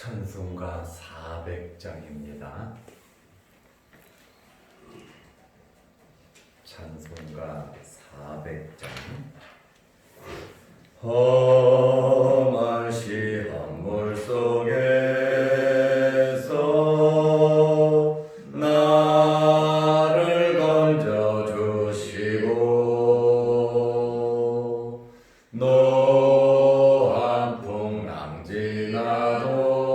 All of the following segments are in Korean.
찬송가 400장입니다. 찬송가 400장. 험한 시험물 속에서 나를 건져주시고 노한 풍랑 지나도록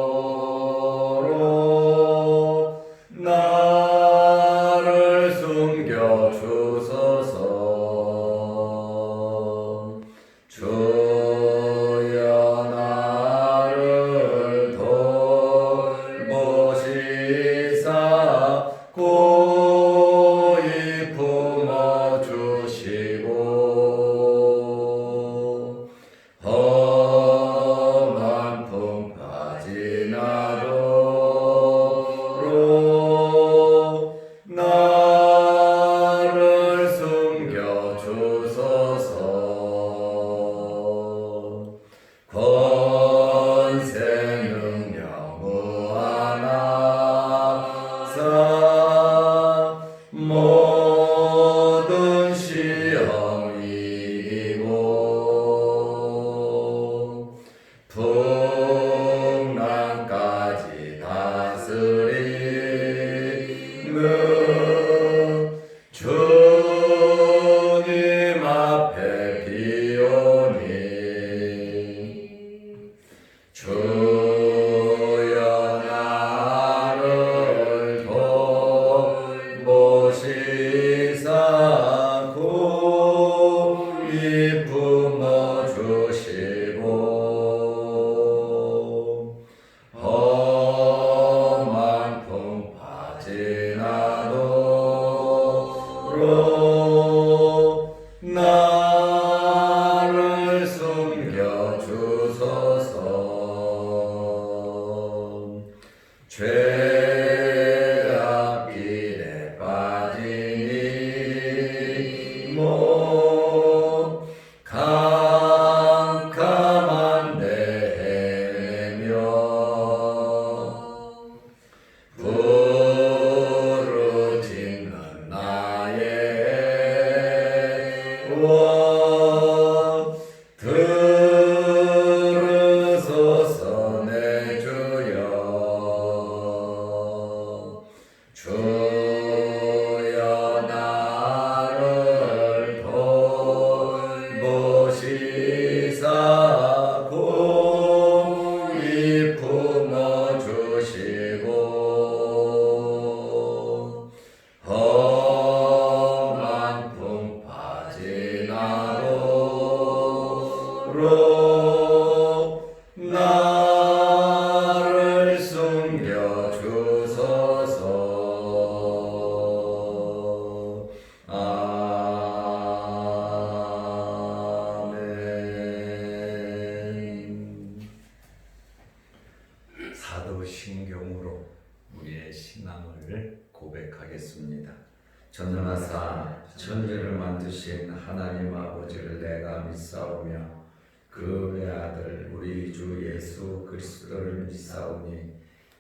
나를 숨겨주소서. 주여 나를 돌보시사 고이 품어주시고 험한 풍파 지나도록 나를 숨겨주소서. 권세 능력 무한하사 모든 시험 이기고 풍랑까지 다스리는 주님 앞에 비오니 주여 나를 돌보시사 고이 품어주시고 험한 풍파 지나도록 나를 숨겨주소서. 죄악 길에 빠지니 뭐 캄캄한 데 헤매며 부르짖는 나의 원 들으소서. 내 주여 주여 나를 돌보시사 고이 품어주시고 험한 풍파 지나도록 나를 숨겨주소서. 아멘. 사도신경으로 우리의 신앙을 고백하겠습니다. 전능하사 천지를 만드신 하나님 아버지를 내가 믿사오며 그 외아들 우리 주 예수 그리스도를 믿사오니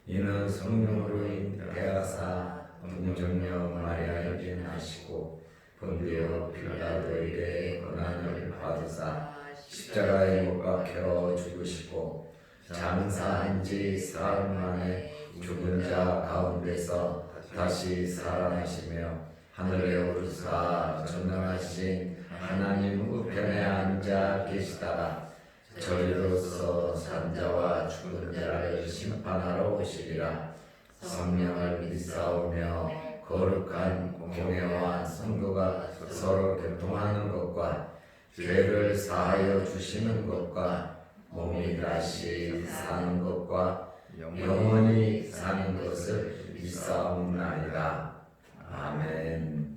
이는 성령으로 인하사 동정녀 마리아에게 나시고 본디오 빌라도에게 고난을 받으사 십자가에 못 박혀 죽으시고 장사한 지 사흘 만에 죽은 자 가운데서 다시 살아나시며 하늘에 오르사 전능하신 하나님 우편에 앉아 계시다가 저리로서 산자와 죽은 자를 심판하러 오시리라. 성령을 믿사오며 거룩한 공회와 성도가 서로 교통하는 것과 죄를 사하여 주시는 것과 몸이 다시 사는 것과 영원히 사는 것을 믿사옵나이다. 아멘.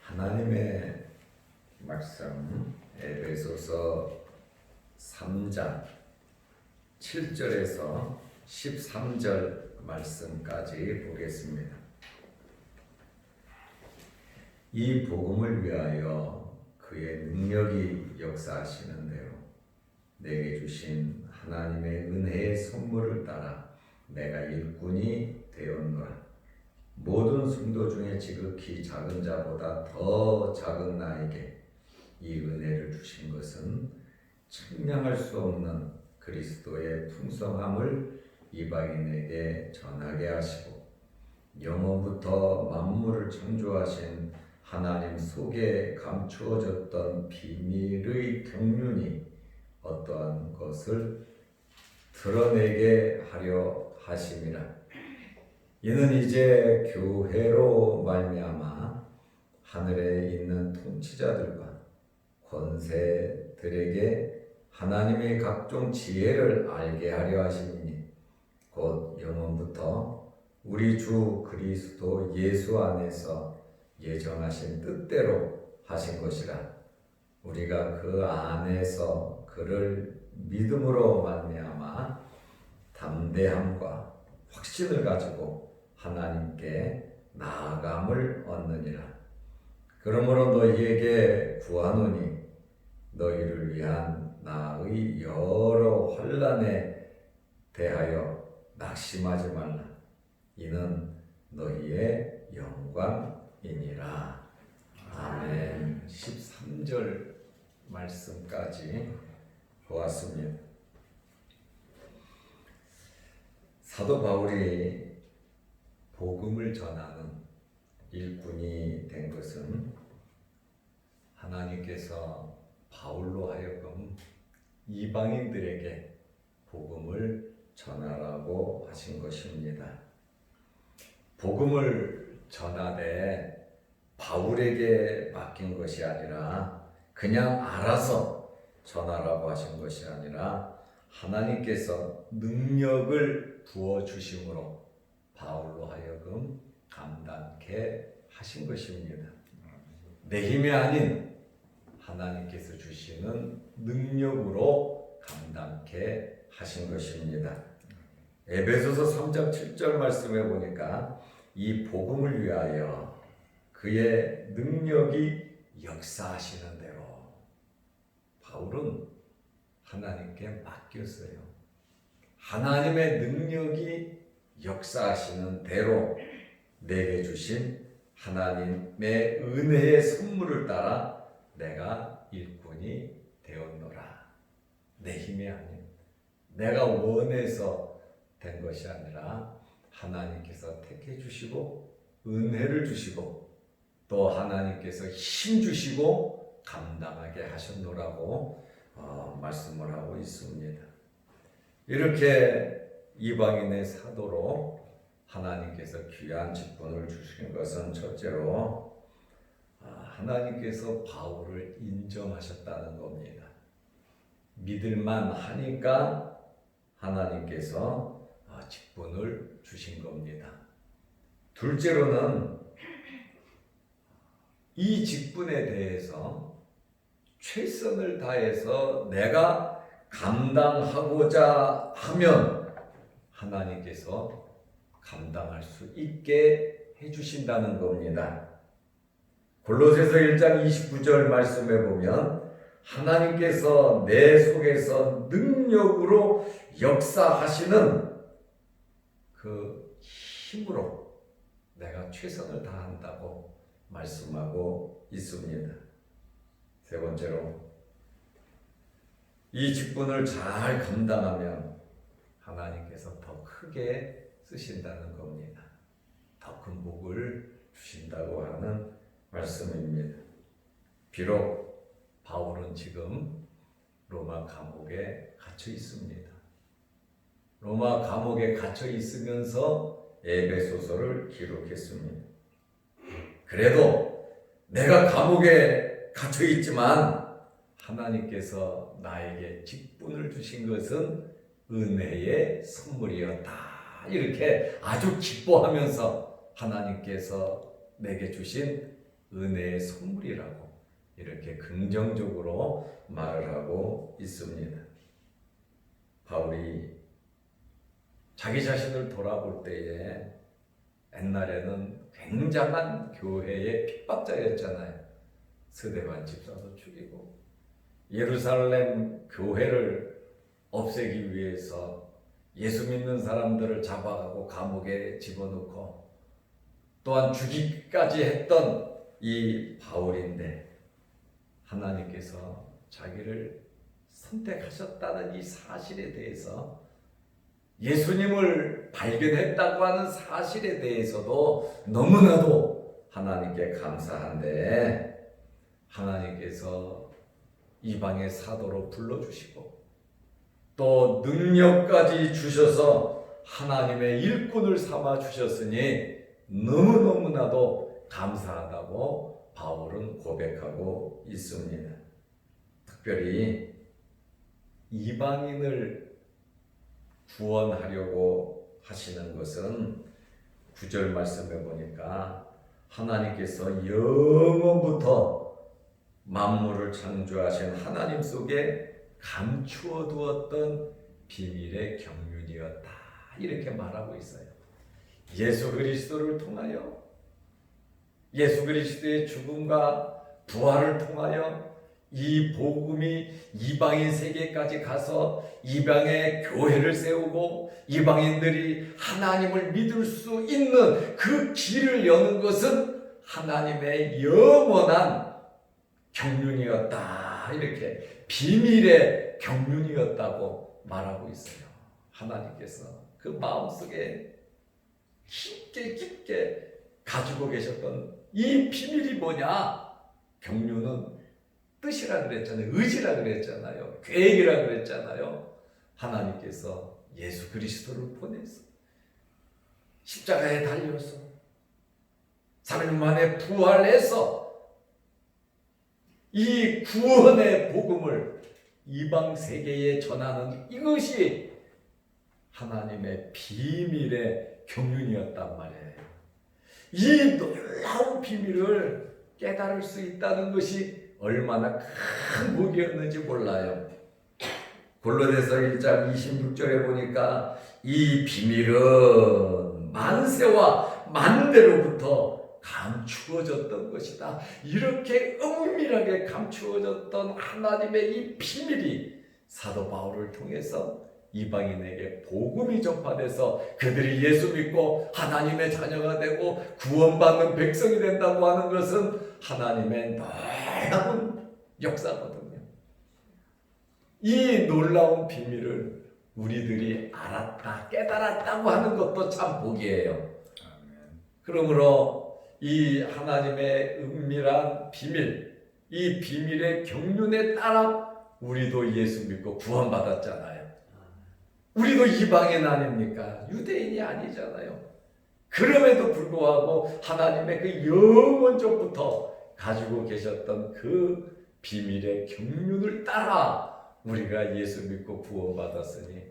하나님의 말씀 에베소서 3장 7절에서 13절 말씀까지 보겠습니다. 이 복음을 위하여 그의 능력이 역사하시는데요, 내게 주신 하나님의 은혜의 선물을 따라 내가 일꾼이 되었노라. 모든 성도 중에 지극히 작은 자보다 더 작은 나에게 이 은혜를 주신 것은 측량할 수 없는 그리스도의 풍성함을 이방인에게 전하게 하시고 영원부터 만물을 창조하신 하나님 속에 감추어졌던 비밀의 경륜이 어떠한 것을 드러내게 하려 하심이라. 이는 이제 교회로 말미암아 하늘에 있는 통치자들과 권세들에게 하나님의 각종 지혜를 알게 하려 하심이니 곧 영원부터 우리 주 그리스도 예수 안에서 예정하신 뜻대로 하신 것이라. 우리가 그 안에서 그를 믿음으로 말미암아 담대함과 확신을 가지고 하나님께 나아감을 얻느니라. 그러므로 너희에게 구하노니 너희를 위한 나의 여러 환난에 대하여 낙심하지 말라. 이는 너희의 영광이니라. 아멘. 13절 말씀까지 보았습니다. 사도 바울이 복음을 전하는 일꾼이 된 것은 하나님께서 바울로 하여금 이방인들에게 복음을 전하라고 하신 것입니다. 복음을 전하되 바울에게 맡긴 것이 아니라 그냥 알아서 전하라고 하신 것이 아니라 하나님께서 능력을 부어주심으로 바울로 하여금 감당케 하신 것입니다. 내 힘이 아닌 하나님께서 주시는 능력으로 감당케 하신 것입니다. 에베소서 3장 7절 말씀에 보니까 이 복음을 위하여 그의 능력이 역사하시는 대로 바울은 하나님께 맡겼어요. 하나님의 능력이 역사하시는 대로 내게 주신 하나님의 은혜의 선물을 따라 내가 일꾼이 되었노라. 내 힘이 아닌 내가 원해서 된 것이 아니라 하나님께서 택해 주시고 은혜를 주시고 또 하나님께서 힘 주시고 감당하게 하셨노라고 말씀을 하고 있습니다. 이렇게 이방인의 사도로 하나님께서 귀한 직분을 주신 것은 첫째로 하나님께서 바울을 인정하셨다는 겁니다. 믿을만 하니까 하나님께서 직분을 주신 겁니다. 둘째로는 이 직분에 대해서 최선을 다해서 내가 감당하고자 하면 하나님께서 감당할 수 있게 해주신다는 겁니다. 골로새서 1장 29절 말씀에 보면 하나님께서 내 속에서 능력으로 역사하시는 그 힘으로 내가 최선을 다한다고 말씀하고 있습니다. 세 번째로 이 직분을 잘 감당하면 하나님께서 더 크게 쓰신다는 겁니다. 더 큰 복을 주신다고 하는 말씀입니다. 비록 바울은 지금 로마 감옥에 갇혀 있습니다. 로마 감옥에 갇혀 있으면서 에베소서를 기록했습니다. 그래도 내가 감옥에 갇혀 있지만 하나님께서 나에게 직분을 주신 것은 은혜의 선물이었다. 이렇게 아주 기뻐하면서 하나님께서 내게 주신 은혜의 선물이라고 이렇게 긍정적으로 말을 하고 있습니다. 바울이 자기 자신을 돌아볼 때에 옛날에는 굉장한 교회의 핍박자였잖아요. 스데반 집사도 죽이고 예루살렘 교회를 없애기 위해서 예수 믿는 사람들을 잡아가고 감옥에 집어넣고 또한 죽이기까지 했던 이 바울인데 하나님께서 자기를 선택하셨다는 이 사실에 대해서 예수님을 발견했다고 하는 사실에 대해서도 너무나도 하나님께 감사한데 하나님께서 이방의 사도로 불러주시고 또 능력까지 주셔서 하나님의 일꾼을 삼아 주셨으니 너무너무나도 감사하다고 바울은 고백하고 있습니다. 특별히 이방인을 구원하려고 하시는 것은 9절 말씀해 보니까 하나님께서 영원부터 만물을 창조하신 하나님 속에 감추어 두었던 비밀의 경륜이었다. 이렇게 말하고 있어요. 예수 그리스도를 통하여 예수 그리스도의 죽음과 부활을 통하여 이 복음이 이방인 세계까지 가서 이방의 교회를 세우고 이방인들이 하나님을 믿을 수 있는 그 길을 여는 것은 하나님의 영원한 경륜이었다. 이렇게 비밀의 경륜이었다고 말하고 있어요. 하나님께서 그 마음속에 깊게 가지고 계셨던 이 비밀이 뭐냐? 경륜은 뜻이라 그랬잖아요. 의지라 그랬잖아요. 계획이라 그랬잖아요. 하나님께서 예수 그리스도를 보내서 십자가에 달려서 3일 만에 부활해서 이 구원의 복음을 이방 세계에 전하는 이것이 하나님의 비밀의 경륜이었단 말이에요. 이 놀라운 비밀을 깨달을 수 있다는 것이 얼마나 큰 복이었는지 몰라요. 골로새서 1장 26절에 보니까 이 비밀은 만세와 만대로부터 감추어졌던 것이다. 이렇게 은밀하게 감추어졌던 하나님의 이 비밀이 사도 바울을 통해서 이방인에게 복음이 전파돼서 그들이 예수 믿고 하나님의 자녀가 되고 구원받는 백성이 된다고 하는 것은 하나님의 놀라운 역사거든요. 이 놀라운 비밀을 우리들이 알았다, 깨달았다고 하는 것도 참 복이에요. 그러므로 이 하나님의 은밀한 비밀, 이 비밀의 경륜에 따라 우리도 예수 믿고 구원받았잖아요. 우리도 이방인 아닙니까? 유대인이 아니잖아요. 그럼에도 불구하고 하나님의 그 영원전부터 가지고 계셨던 그 비밀의 경륜을 따라 우리가 예수 믿고 구원받았으니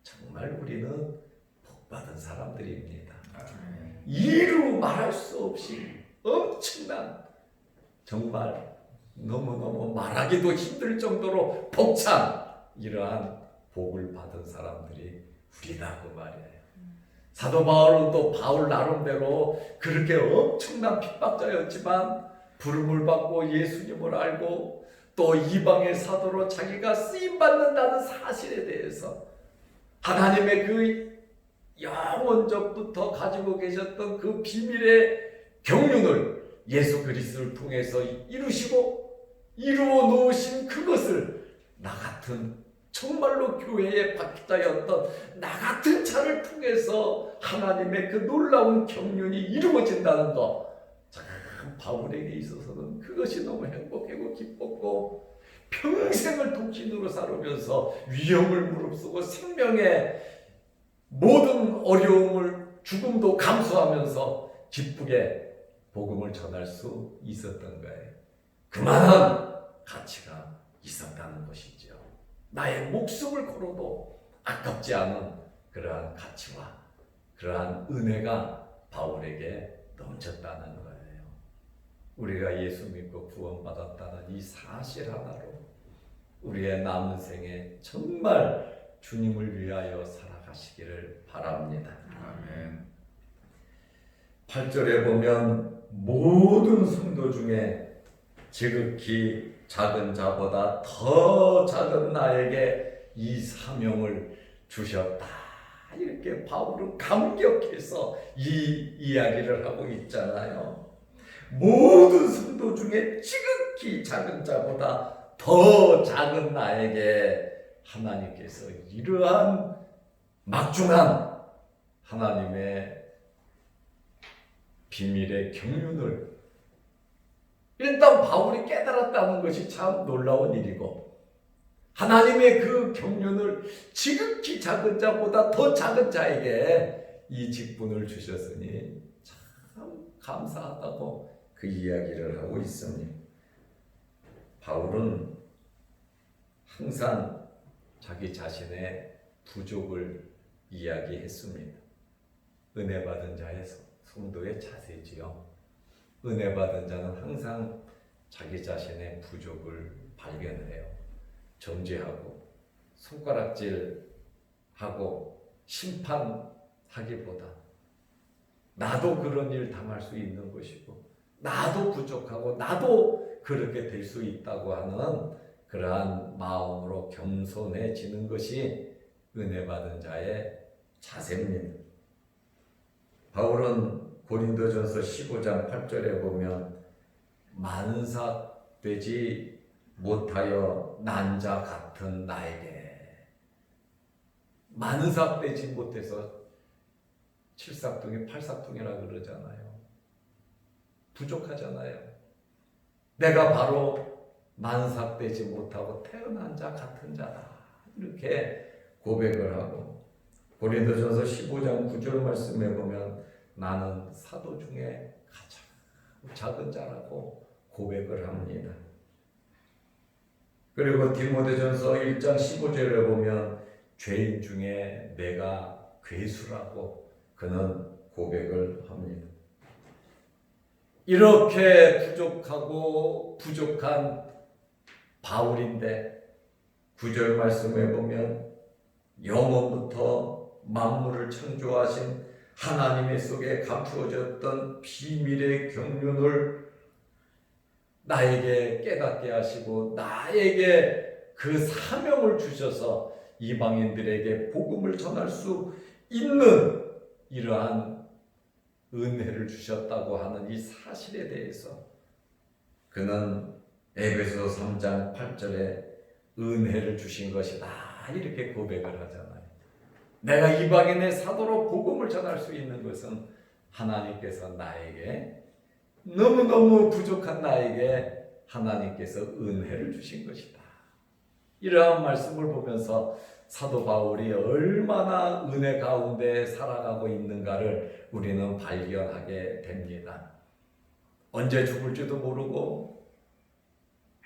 정말 우리는 복받은 사람들입니다. 이루 말할 수 없이 엄청난, 정말 너무너무 말하기도 힘들 정도로 벅찬 이러한 복을 받은 사람들이 우리다 그 말이에요. 사도 바울은 또 바울 나름대로 그렇게 엄청난 핍박자였지만 부름을 받고 예수님을 알고 또 이방의 사도로 자기가 쓰임받는다는 사실에 대해서 하나님의 그 영원전부터 가지고 계셨던 그 비밀의 경륜을 예수 그리스도를 통해서 이루시고 이루어 놓으신 그것을 나 같은 정말로 교회의 박자였던 나 같은 자를 통해서 하나님의 그 놀라운 경륜이 이루어진다는 것, 참 바울에게 있어서는 그것이 너무 행복하고 기뻤고 평생을 독신으로 살으면서 위험을 무릅쓰고 생명의 모든 어려움을 죽음도 감수하면서 기쁘게 복음을 전할 수 있었던 거예요. 그만한 가치가 있었다는 것이죠. 나의 목숨을 걸어도 아깝지 않은 그러한 가치와 그러한 은혜가 바울에게 넘쳤다는 거예요. 우리가 예수 믿고 구원받았다는 이 사실 하나로 우리의 남은 생에 정말 주님을 위하여 살아가시기를 바랍니다. 아멘. 8절에 보면 모든 성도 중에 지극히 작은 자보다 더 작은 나에게 이 사명을 주셨다. 이렇게 바울은 감격해서 이 이야기를 하고 있잖아요. 모든 성도 중에 지극히 작은 자보다 더 작은 나에게 하나님께서 이러한 막중한 하나님의 비밀의 경륜을 일단 바울이 깨달았다는 것이 참 놀라운 일이고, 하나님의 그 경륜을 지극히 작은 자보다 더 작은 자에게 이 직분을 주셨으니 참 감사하다고 그 이야기를 하고 있습니다. 바울은 항상 자기 자신의 부족을 이야기했습니다. 은혜 받은 자의 성도의 자세지요. 은혜 받은 자는 항상 자기 자신의 부족을 발견해요. 정죄하고 손가락질하고 심판하기보다 나도 그런 일 당할 수 있는 것이고, 나도 부족하고 나도 그렇게 될 수 있다고 하는 그러한 마음으로 겸손해지는 것이 은혜 받은 자의 자세입니다. 바울은 고린도전서 15장 8절에 보면 만삭되지 못하여 난 자 같은 나에게, 만삭되지 못해서 칠삭둥이 팔삭둥이라 그러잖아요. 부족하잖아요. 내가 바로 만삭되지 못하고 태어난 자 같은 자다, 이렇게 고백을 하고, 고린도전서 15장 9절 말씀에 보면 나는 사도 중에 가장 작은 자라고 고백을 합니다. 그리고 디모데전서 1장 15절에 보면 죄인 중에 내가 괴수라고 그는 고백을 합니다. 이렇게 부족하고 부족한 바울인데 9절 말씀에 보면 영원부터 만물을 창조하신 하나님의 속에 감추어졌던 비밀의 경륜을 나에게 깨닫게 하시고 나에게 그 사명을 주셔서 이방인들에게 복음을 전할 수 있는 이러한 은혜를 주셨다고 하는 이 사실에 대해서 그는 에베소 3장 8절에 은혜를 주신 것이다, 이렇게 고백을 하잖아요. 내가 이방인의 사도로 복음을 전할 수 있는 것은 하나님께서 나에게, 너무너무 부족한 나에게 하나님께서 은혜를 주신 것이다. 이러한 말씀을 보면서 사도 바울이 얼마나 은혜 가운데 살아가고 있는가를 우리는 발견하게 됩니다. 언제 죽을지도 모르고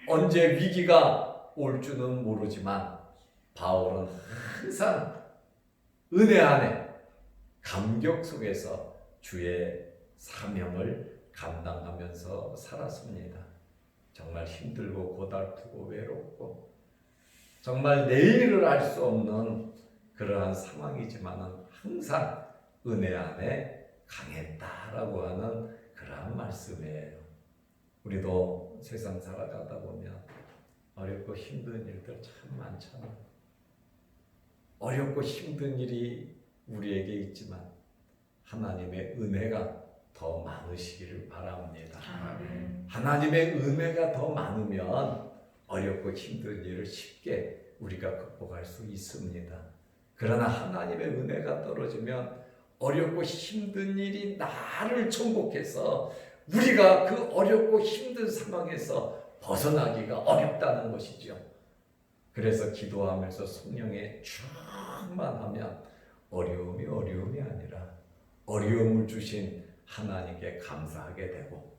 언제 위기가 올 줄은 모르지만 바울은 항상 은혜 안에 감격 속에서 주의 사명을 감당하면서 살았습니다. 정말 힘들고 고달프고 외롭고 정말 내일을 알 수 없는 그러한 상황이지만 항상 은혜 안에 강했다라고 하는 그러한 말씀이에요. 우리도 세상 살아가다 보면 어렵고 힘든 일들 참 많잖아요. 어렵고 힘든 일이 우리에게 있지만 하나님의 은혜가 더 많으시기를 바랍니다. 하나님의 은혜가 더 많으면 어렵고 힘든 일을 쉽게 우리가 극복할 수 있습니다. 그러나 하나님의 은혜가 떨어지면 어렵고 힘든 일이 나를 정복해서 우리가 그 어렵고 힘든 상황에서 벗어나기가 어렵다는 것이죠. 그래서 기도하면서 성령에 충만하면 어려움이 아니라 어려움을 주신 하나님께 감사하게 되고,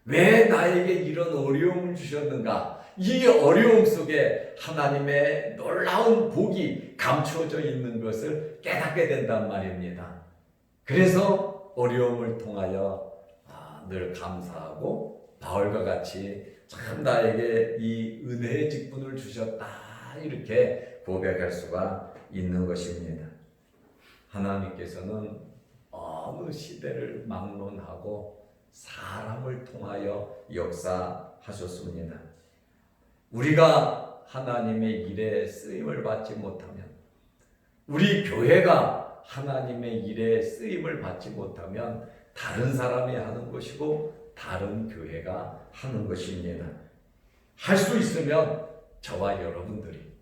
왜 나에게 이런 어려움을 주셨는가, 이 어려움 속에 하나님의 놀라운 복이 감추어져 있는 것을 깨닫게 된단 말입니다. 그래서 어려움을 통하여 늘 감사하고 바울과 같이 참 나에게 이 은혜의 직분을 주셨다, 이렇게 고백할 수가 있는 것입니다. 하나님께서는 어느 시대를 막론하고 사람을 통하여 역사하셨습니다. 우리가 하나님의 일에 쓰임을 받지 못하면, 우리 교회가 하나님의 일에 쓰임을 받지 못하면 다른 사람이 하는 것이고 다른 교회가 하는 것입니다. 할 수 있으면 저와 여러분들이,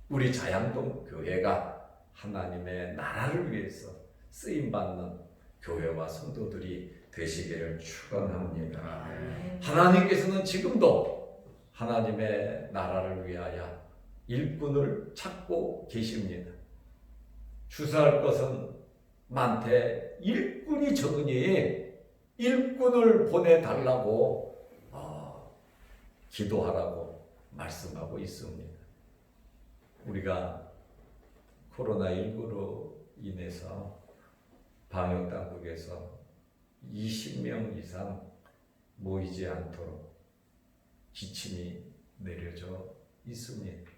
우리 자양동 교회가 하나님의 나라를 위해서 쓰임받는 교회와 성도들이 되시기를 축원합니다. 하나님께서는 지금도 하나님의 나라를 위하여 일꾼을 찾고 계십니다. 주사할 것은 많되 일꾼이 적으니 일꾼을 보내달라고 기도하라고 말씀하고 있습니다. 우리가 코로나19로 인해서 방역당국에서 20명 이상 모이지 않도록 지침이 내려져 있습니다.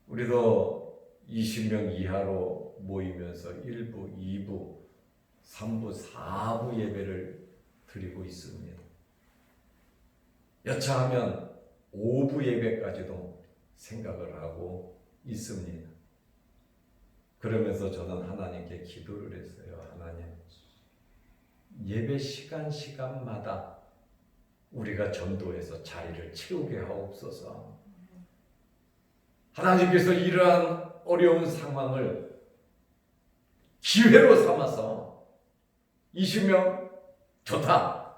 우리도 20명 이하로 모이면서 1부, 2부, 3부, 4부 예배를 드리고 있습니다. 여차하면 5부 예배까지도 생각을 하고 있습니다. 그러면서 저는 하나님께 기도를 했어요. 하나님, 예배 시간마다 우리가 전도해서 자리를 채우게 하옵소서. 하나님께서 이러한 어려운 상황을 기회로 삼아서 20명 좋다.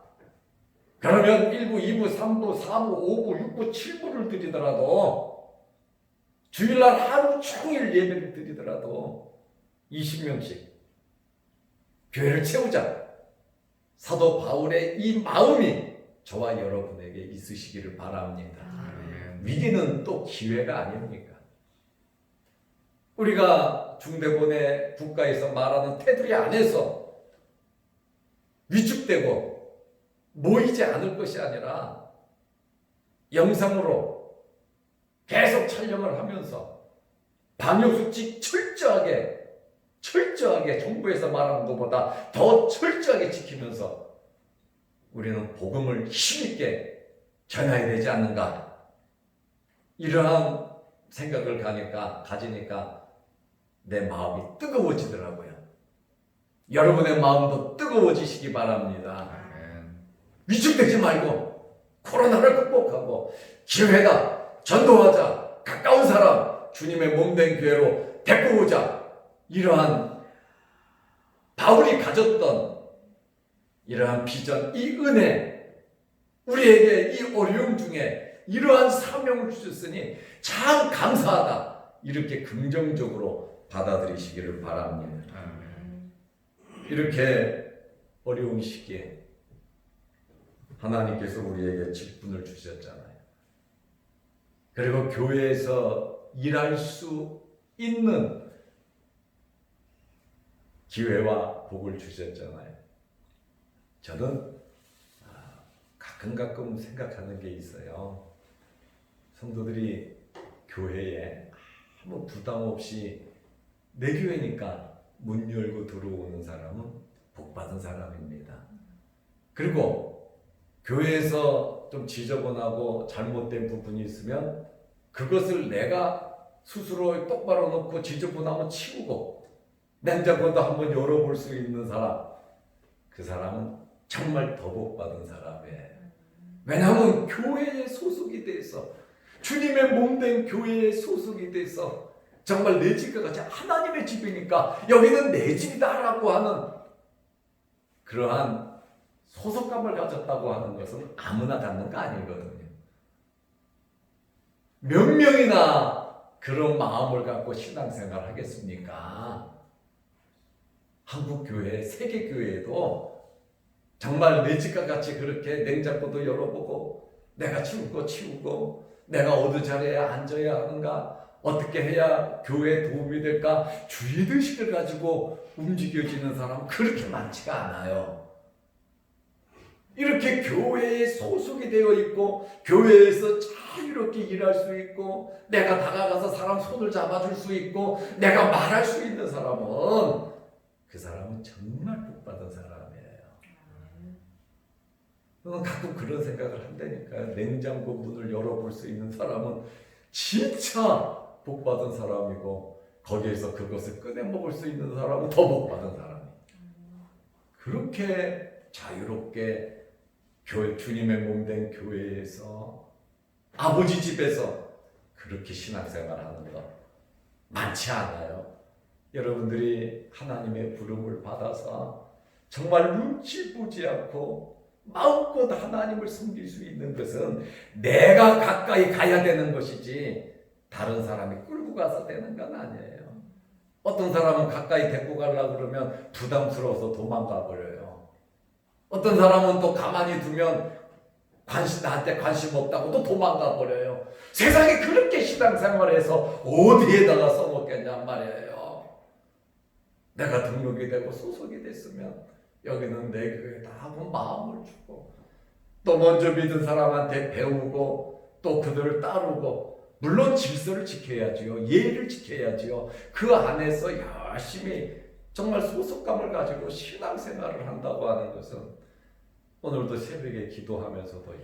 그러면 1부, 2부, 3부, 4부, 5부, 6부, 7부를 드리더라도, 주일날 하루 종일 예배를 드리더라도 20명씩 교회를 채우자. 사도 바울의 이 마음이 저와 여러분에게 있으시기를 바랍니다. 위기는 또 기회가 아닙니까? 우리가 중대본의 국가에서 말하는 테두리 안에서 위축되고 모이지 않을 것이 아니라 영상으로 계속 촬영을 하면서 방역수칙 철저하게 정부에서 말하는 것보다 더 철저하게 지키면서 우리는 복음을 힘있게 전해야 되지 않는가, 이러한 생각을 가지니까 내 마음이 뜨거워지더라고요. 여러분의 마음도 뜨거워지시기 바랍니다. 위축되지 말고 코로나를 극복하고 기회다, 전도하자, 가까운 사람 주님의 몸된 교회로 데리고 오자. 이러한 바울이 가졌던 이러한 비전, 이 은혜, 우리에게 이 어려움 중에 이러한 사명을 주셨으니 참 감사하다, 이렇게 긍정적으로 받아들이시기를 바랍니다. 이렇게 어려운 시기에 하나님께서 우리에게 직분을 주셨잖아요. 그리고 교회에서 일할 수 있는 기회와 복을 주셨잖아요. 저는 가끔 생각하는 게 있어요. 성도들이 교회에 아무 부담 없이 내 교회니까 문 열고 들어오는 사람은 복받은 사람입니다. 그리고 교회에서 좀 지저분하고 잘못된 부분이 있으면 그것을 내가 스스로 똑바로 놓고 지저분하면 치우고 냉장고도 한번 열어볼 수 있는 사람, 그 사람은 정말 더 복받은 사람이에요. 왜냐하면 교회에 소속이 돼서, 주님의 몸된 교회에 소속이 돼서 정말 내 집과 같이 하나님의 집이니까 여기는 내 집이다라고 하는 그러한 소속감을 가졌다고 하는 것은 아무나 갖는 거 아니거든요. 몇 명이나 그런 마음을 갖고 신앙생활 하겠습니까? 한국교회, 세계교회도 정말 내 집과 같이 그렇게 냉장고도 열어보고 내가 치울 거 치우고 내가 어느 자리에 앉아야 하는가, 어떻게 해야 교회에 도움이 될까, 주의의식을 가지고 움직여지는 사람은 그렇게 많지가 않아요. 이렇게 교회에 소속이 되어 있고 교회에서 자유롭게 일할 수 있고 내가 다가가서 사람 손을 잡아줄 수 있고 내가 말할 수 있는 사람은, 그 사람은 정말 복받은 사람이에요. 저는 가끔 그런 생각을 한다니까요. 냉장고 문을 열어볼 수 있는 사람은 진짜 복받은 사람이고, 거기에서 그것을 꺼내 먹을 수 있는 사람은 더 복받은 사람이에요. 그렇게 자유롭게 교회, 주님의 몸된 교회에서, 아버지 집에서 그렇게 신앙생활하는 거 많지 않아요. 여러분들이 하나님의 부름을 받아서 정말 눈치 보지 않고 마음껏 하나님을 섬길 수 있는 것은 내가 가까이 가야 되는 것이지 다른 사람이 끌고 가서 되는 건 아니에요. 어떤 사람은 가까이 데리고 가려고 그러면 부담스러워서 도망가 버려요. 어떤 사람은 또 가만히 두면 나한테 관심 없다고 또 도망가 버려요. 세상에 그렇게 신앙생활해서 어디에다가 써먹겠냔 말이에요. 내가 등록이 되고 소속이 됐으면 여기는 내 교회다 하고 마음을 주고, 또 먼저 믿은 사람한테 배우고, 또 그들을 따르고, 물론 질서를 지켜야지요. 예의를 지켜야지요. 그 안에서 열심히 정말 소속감을 가지고 신앙생활을 한다고 하는 것은, 오늘도 새벽에 기도하면서도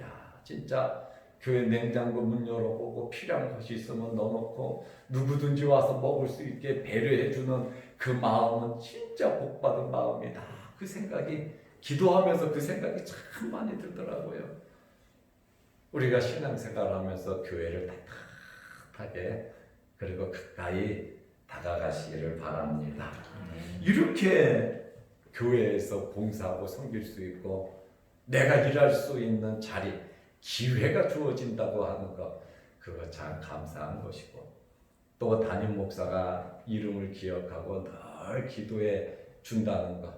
진짜 교회 냉장고 문 열어보고 필요한 것이 있으면 넣어놓고 누구든지 와서 먹을 수 있게 배려해주는 그 마음은 진짜 복받은 마음이다. 그 생각이, 기도하면서 그 생각이 참 많이 들더라고요. 우리가 신앙생활하면서 교회를 따뜻하게 그리고 가까이 다가가시기를 바랍니다. 이렇게 교회에서 봉사하고 섬길 수 있고 내가 일할 수 있는 자리, 기회가 주어진다고 하는 것, 그거 참 감사한 것이고, 또 담임 목사가 이름을 기억하고 늘 기도해 준다는 것,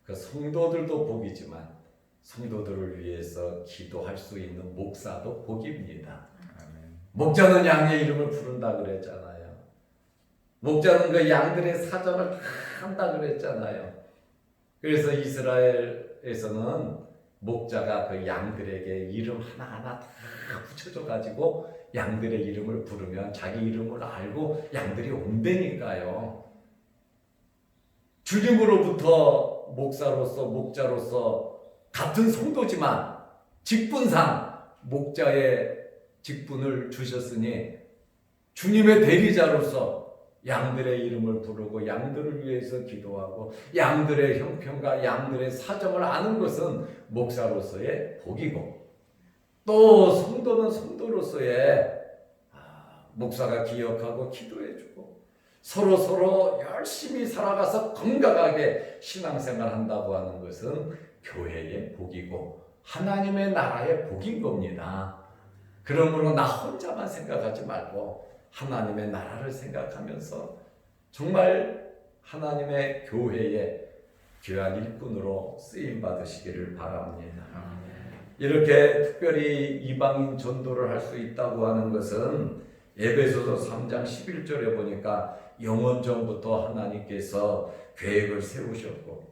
그 성도들도 복이지만 성도들을 위해서 기도할 수 있는 목사도 복입니다. 목자는 양의 이름을 부른다 그랬잖아요. 목자는 그 양들의 사정을 다 한다 그랬잖아요. 그래서 이스라엘에서는 목자가 그 양들에게 이름 하나하나 다 붙여줘 가지고 양들의 이름을 부르면 자기 이름을 알고 양들이 온다니까요. 주님으로부터 목자로서 같은 성도지만 직분상 목자의 직분을 주셨으니 주님의 대리자로서 양들의 이름을 부르고 양들을 위해서 기도하고 양들의 형편과 양들의 사정을 아는 것은 목사로서의 복이고, 또 성도는 성도로서의 목사가 기억하고 기도해주고 서로 열심히 살아가서 건강하게 신앙생활 한다고 하는 것은 교회의 복이고 하나님의 나라의 복인 겁니다. 그러므로 나 혼자만 생각하지 말고 하나님의 나라를 생각하면서 정말 하나님의 교회의 귀한 일꾼으로 쓰임 받으시기를 바랍니다. 이렇게 특별히 이방인 전도를 할 수 있다고 하는 것은 에베소서 3장 11절에 보니까 영원전부터 하나님께서 계획을 세우셨고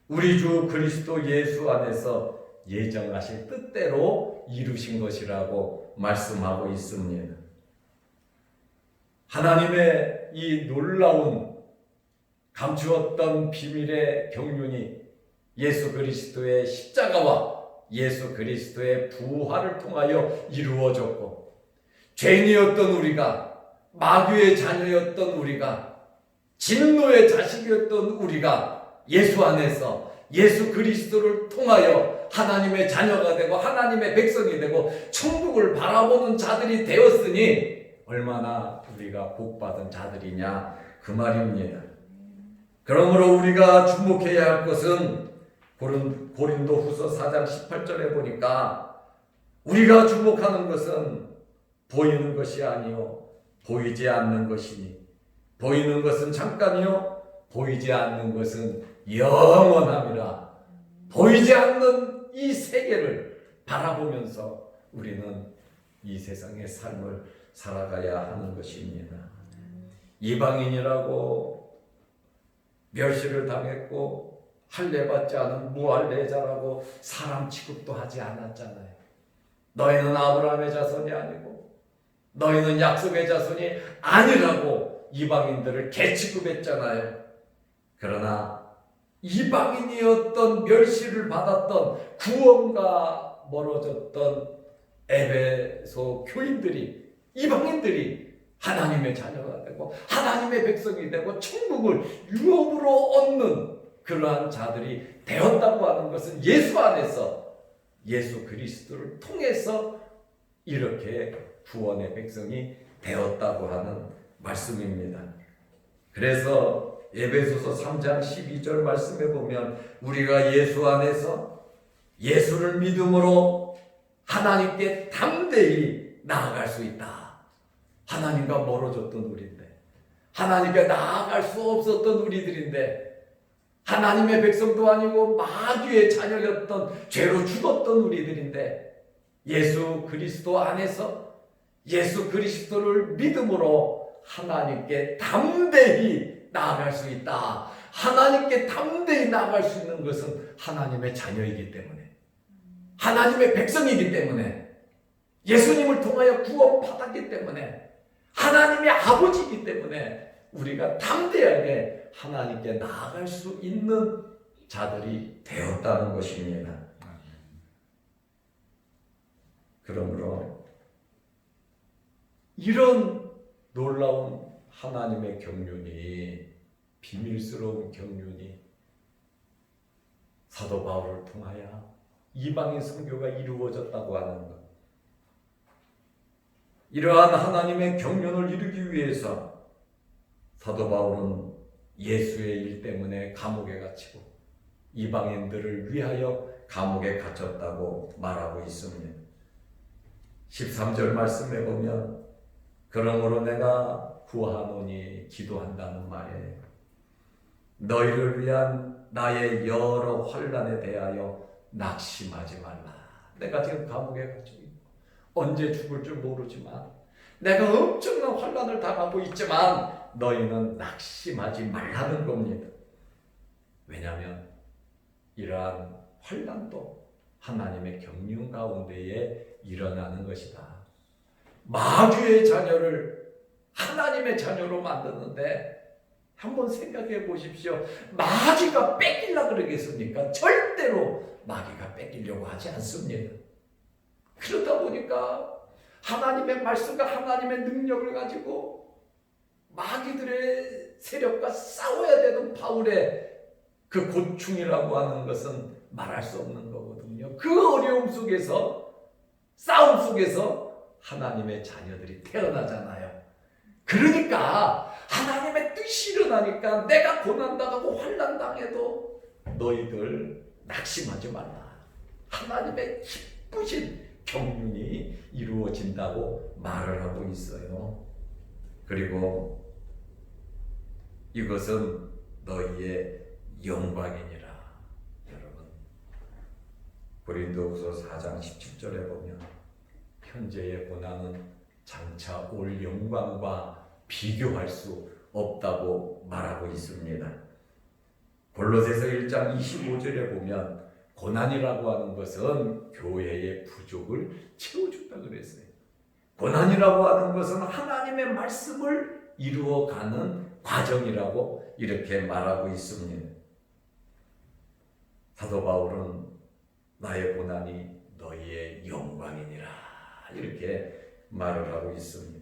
우리 주 그리스도 예수 안에서 예정하신 뜻대로 이루신 것이라고 말씀하고 있습니다. 하나님의 이 놀라운 감추었던 비밀의 경륜이 예수 그리스도의 십자가와 예수 그리스도의 부활을 통하여 이루어졌고, 죄인이었던 우리가, 마귀의 자녀였던 우리가, 진노의 자식이었던 우리가 예수 안에서 예수 그리스도를 통하여 하나님의 자녀가 되고 하나님의 백성이 되고 천국을 바라보는 자들이 되었으니 얼마나 우리가 복받은 자들이냐 그 말입니다. 그러므로 우리가 주목해야 할 것은 고린도후서 4장 18절에 보니까 우리가 주목하는 것은 보이는 것이 아니요 보이지 않는 것이니, 보이는 것은 잠깐이요 보이지 않는 것은 영원함이라. 보이지 않는 이 세계를 바라보면서 우리는 이 세상의 삶을 살아가야 하는 것입니다. 이방인이라고 멸시를 당했고 할례받지 않은 무할례자라고 사람 취급도 하지 않았잖아요. 너희는 아브라함의 자손이 아니고 너희는 약속의 자손이 아니라고 이방인들을 개취급했잖아요. 그러나 이방인이었던, 멸시를 받았던, 구원과 멀어졌던 에베소 교인들이, 이방인들이 하나님의 자녀가 되고 하나님의 백성이 되고 천국을 유업으로 얻는 그러한 자들이 되었다고 하는 것은 예수 안에서, 예수 그리스도를 통해서 이렇게 구원의 백성이 되었다고 하는 말씀입니다. 그래서 에베소서 3장 12절 말씀에 보면 우리가 예수 안에서 예수를 믿음으로 하나님께 담대히 나아갈 수 있다. 하나님과 멀어졌던 우리인데, 하나님께 나아갈 수 없었던 우리들인데, 하나님의 백성도 아니고 마귀의 자녀였던, 죄로 죽었던 우리들인데, 예수 그리스도 안에서 예수 그리스도를 믿음으로 하나님께 담대히 나아갈 수 있다. 하나님께 담대히 나아갈 수 있는 것은 하나님의 자녀이기 때문에, 하나님의 백성이기 때문에, 예수님을 통하여 구원받았기 때문에, 하나님의 아버지이기 때문에 우리가 담대하게 하나님께 나아갈 수 있는 자들이 되었다는 것입니다. 그러므로 이런 놀라운 하나님의 경륜이, 비밀스러운 경륜이 사도 바울을 통하여 이방인 선교가 이루어졌다고 하는 것, 이러한 하나님의 경륜을 이루기 위해서 사도 바울은 예수의 일 때문에 감옥에 갇히고 이방인들을 위하여 감옥에 갇혔다고 말하고 있습니다. 13절 말씀에 보면 그러므로 내가 구하노니 기도한다는 말이에요. 너희를 위한 나의 여러 환난에 대하여 낙심하지 말라. 내가 지금 감옥에 갇혀 있고 언제 죽을 줄 모르지만, 내가 엄청난 환난을 당하고 있지만 너희는 낙심하지 말라는 겁니다. 왜냐하면 이러한 환난도 하나님의 경륜 가운데에 일어나는 것이다. 마귀의 자녀를 하나님의 자녀로 만드는데 한번 생각해 보십시오. 마귀가 뺏기려고 그러겠습니까? 절대로 마귀가 뺏기려고 하지 않습니다. 그러다 보니까 하나님의 말씀과 하나님의 능력을 가지고 마귀들의 세력과 싸워야 되는 바울의 그 고충이라고 하는 것은 말할 수 없는 거거든요. 그 어려움 속에서, 싸움 속에서 하나님의 자녀들이 태어나잖아요. 그러니까 하나님의 뜻이 일어나니까 내가 고난당하고 환난당해도 너희들 낙심하지 말라. 하나님의 기쁘신 경륜이 이루어진다고 말을 하고 있어요. 그리고 이것은 너희의 영광이니라. 여러분, 고린도후서 4장 17절에 보면 현재의 고난은 장차 올 영광과 비교할 수 없다고 말하고 있습니다. 골로새서 1장 25절에 보면 고난이라고 하는 것은 교회의 부족을 채워준다 그랬어요. 고난이라고 하는 것은 하나님의 말씀을 이루어가는 과정이라고 이렇게 말하고 있습니다. 사도 바울은 나의 고난이 너희의 영광이니라 이렇게 말을 하고 있습니다.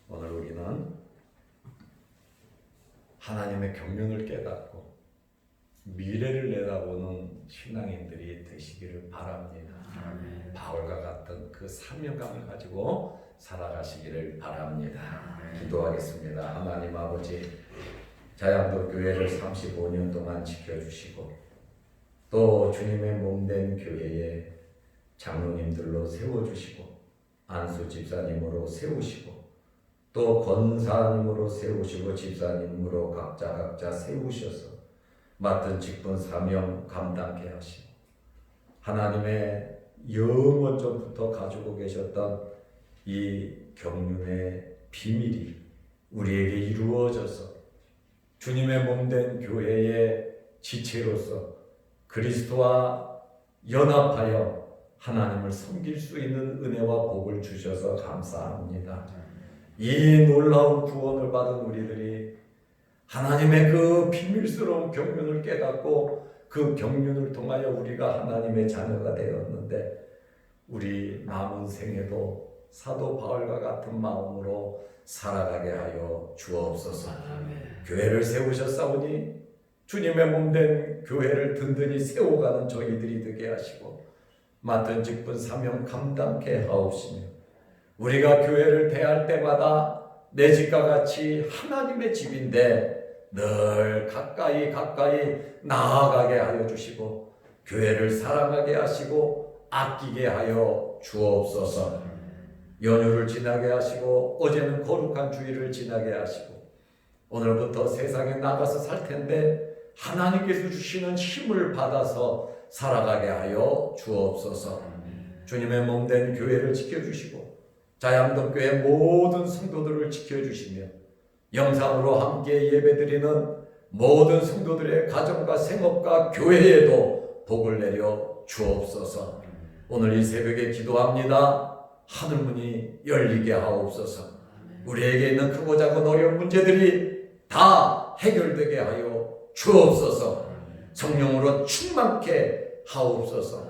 오늘 우리는 하나님의 경륜을 깨닫고 미래를 내다보는 신앙인들이 되시기를 바랍니다. 아멘. 바울과 같은 그 사명감을 가지고 살아가시기를 바랍니다. 기도하겠습니다. 하나님 아버지, 자양도 교회를 35년 동안 지켜주시고 또 주님의 몸된 교회에 장로님들로 세워주시고 안수 집사님으로 세우시고 또 권사님으로 세우시고 집사님으로 각자 세우셔서 맡은 직분 사명 감당케 하시고 하나님의 영원전부터 가지고 계셨던 이 경륜의 비밀이 우리에게 이루어져서 주님의 몸된 교회의 지체로서 그리스도와 연합하여 하나님을 섬길 수 있는 은혜와 복을 주셔서 감사합니다. 이 놀라운 구원을 받은 우리들이 하나님의 그 비밀스러운 경륜을 깨닫고 그 경륜을 통하여 우리가 하나님의 자녀가 되었는데 우리 남은 생에도 사도 바울과 같은 마음으로 살아가게 하여 주옵소서. 교회를 세우셨사오니 주님의 몸된 교회를 든든히 세워가는 저희들이 되게 하시고 맡은 직분 사명 감당케 하옵시며 우리가 교회를 대할 때마다 내 집과 같이 하나님의 집인데 늘 가까이 나아가게 하여 주시고 교회를 사랑하게 하시고 아끼게 하여 주옵소서. 연휴를 지나게 하시고 어제는 거룩한 주일을 지나게 하시고 오늘부터 세상에 나가서 살 텐데 하나님께서 주시는 힘을 받아서 살아가게 하여 주옵소서. 주님의 몸된 교회를 지켜주시고 자양동교회 모든 성도들을 지켜주시며 영상으로 함께 예배드리는 모든 성도들의 가정과 생업과 교회에도 복을 내려 주옵소서. 오늘 이 새벽에 기도합니다. 하늘문이 열리게 하옵소서. 우리에게 있는 크고 작은 어려운 문제들이 다 해결되게 하여 주옵소서. 성령으로 충만케 하옵소서.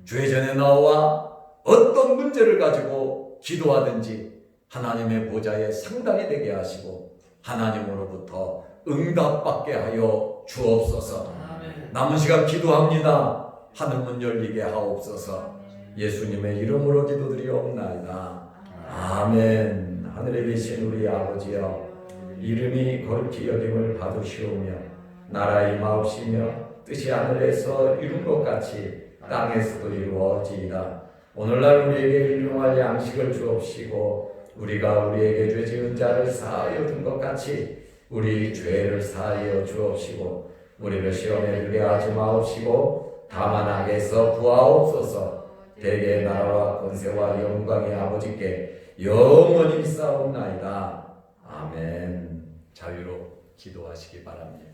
주의 전에 나와 어떤 문제를 가지고 기도하든지 하나님의 보좌에 상당히 되게 하시고 하나님으로부터 응답받게 하여 주옵소서. 남은 시간 기도합니다. 하늘문 열리게 하옵소서. 예수님의 이름으로 기도드리옵나이다. 아멘. 하늘에 계신 우리 아버지여, 이름이 거룩히 여김을 받으시오며 나라 임하옵시며 뜻이 하늘에서 이룬 것 같이 땅에서도 이루어지이다. 오늘날 우리에게 일용할 양식을 주옵시고 우리가 우리에게 죄 지은 자를 사하여 준 것 같이 우리 죄를 사하여 주옵시고 우리를 시험에 들게 하지 마옵시고 다만 악에서 구하옵소서. 대개의 나라와 권세와 영광의 아버지께 영원히 있사옵나이다. 아멘. 자유로 기도하시기 바랍니다.